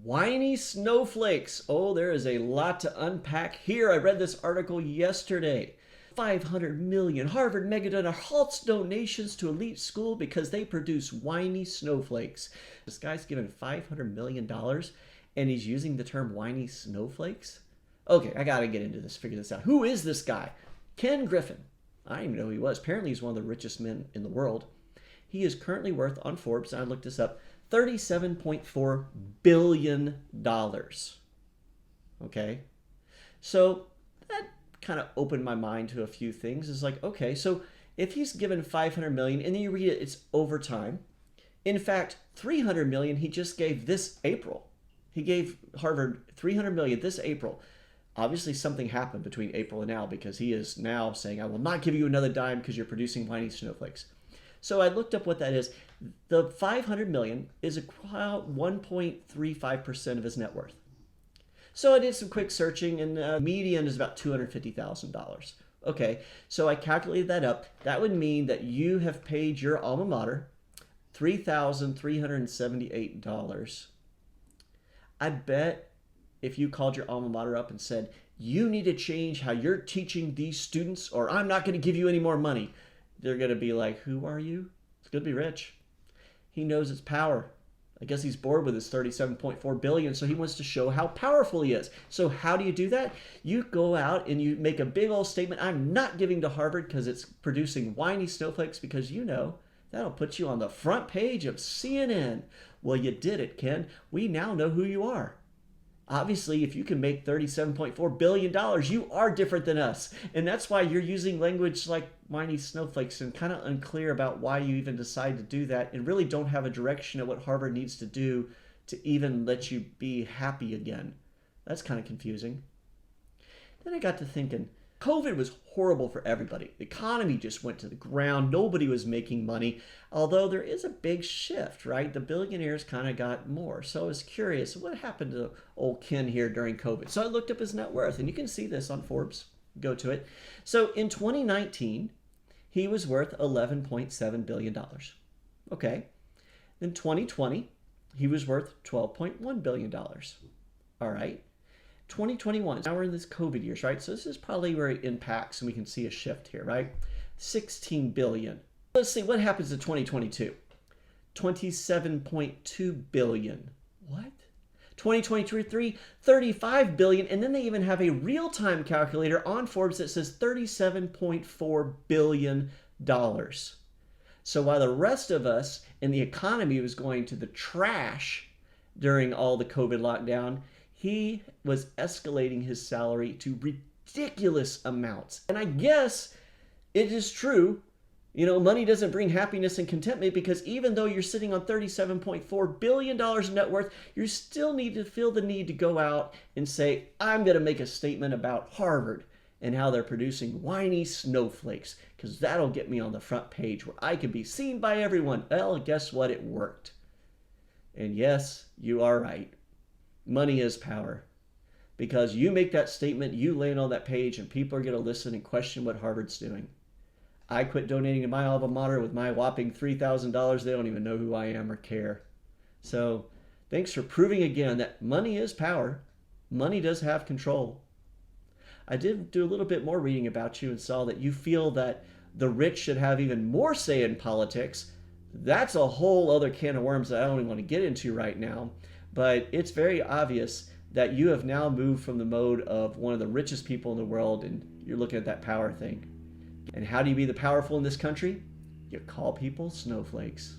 Whiny snowflakes. Oh, there is a lot to unpack here. I read this article yesterday. 500 million Harvard megadonor halts donations to elite school because they produce whiny snowflakes. This guy's given $500 million and he's using the term whiny snowflakes? Okay, I gotta get into this, figure this out. Who is this guy? Ken Griffin. I didn't even know who he was. Apparently he's one of the richest men in the world. He is currently worth on Forbes, and I looked this up, $37.4 billion. Okay? So that kind of opened my mind to a few things. It's like, okay, so if he's given 500 million and then you read it, it's over time. In fact, 300 million he just gave this April. He gave Harvard 300 million this April. Obviously something happened between April and now, because he is now saying, I will not give you another dime because you're producing whiny snowflakes. So I looked up what that is. The 500 million is about 1.35% of his net worth. So I did some quick searching, and median is about $250,000. Okay, so I calculated that up. That would mean that you have paid your alma mater $3,378. I bet if you called your alma mater up and said, you need to change how you're teaching these students or I'm not going to give you any more money, they're going to be like, who are you? It's going to be rich. He knows it's power. I guess he's bored with his 37.4 billion, so he wants to show how powerful he is. So how do you do that? You go out and you make a big old statement, I'm not giving to Harvard because it's producing whiny snowflakes, because you know that'll put you on the front page of CNN. Well, you did it, Ken. We now know who you are. Obviously, if you can make $37.4 billion, you are different than us. And that's why you're using language like whiny snowflakes and kind of unclear about why you even decide to do that, and really don't have a direction of what Harvard needs to do to even let you be happy again. That's kind of confusing. Then I got to thinking, COVID was horrible for everybody. The economy just went to the ground. Nobody was making money. Although there is a big shift, right? The billionaires kind of got more. So I was curious, what happened to old Ken here during COVID? So I looked up his net worth, and you can see this on Forbes. Go to it. So in 2019, he was worth $11.7 billion. Okay. In 2020, he was worth $12.1 billion. All right. 2021, now we're in this COVID years, right? So this is probably where it impacts, and we can see a shift here, right? 16 billion. Let's see what happens in 2022. 27.2 billion. What? 2023, 35 billion. And then they even have a real-time calculator on Forbes that says $37.4 billion. So while the rest of us in the economy was going to the trash during all the COVID lockdown, he was escalating his salary to ridiculous amounts. And I guess it is true, you know, money doesn't bring happiness and contentment, because even though you're sitting on $37.4 billion in net worth, you still need to feel the need to go out and say, I'm going to make a statement about Harvard and how they're producing whiny snowflakes, because that'll get me on the front page where I can be seen by everyone. Well, guess what? It worked. And yes, you are right. Money is power, because you make that statement, you land on that page, and people are going to listen and question what Harvard's doing. I quit donating to my alma mater with my whopping $3,000. They don't even know who I am or care. So thanks for proving again that money is power. Money does have control. I did do a little bit more reading about you and saw that you feel that the rich should have even more say in politics. That's a whole other can of worms that I don't even want to get into right now. But it's very obvious that you have now moved from the mode of one of the richest people in the world, and you're looking at that power thing. And how do you be the powerful in this country? You call people snowflakes.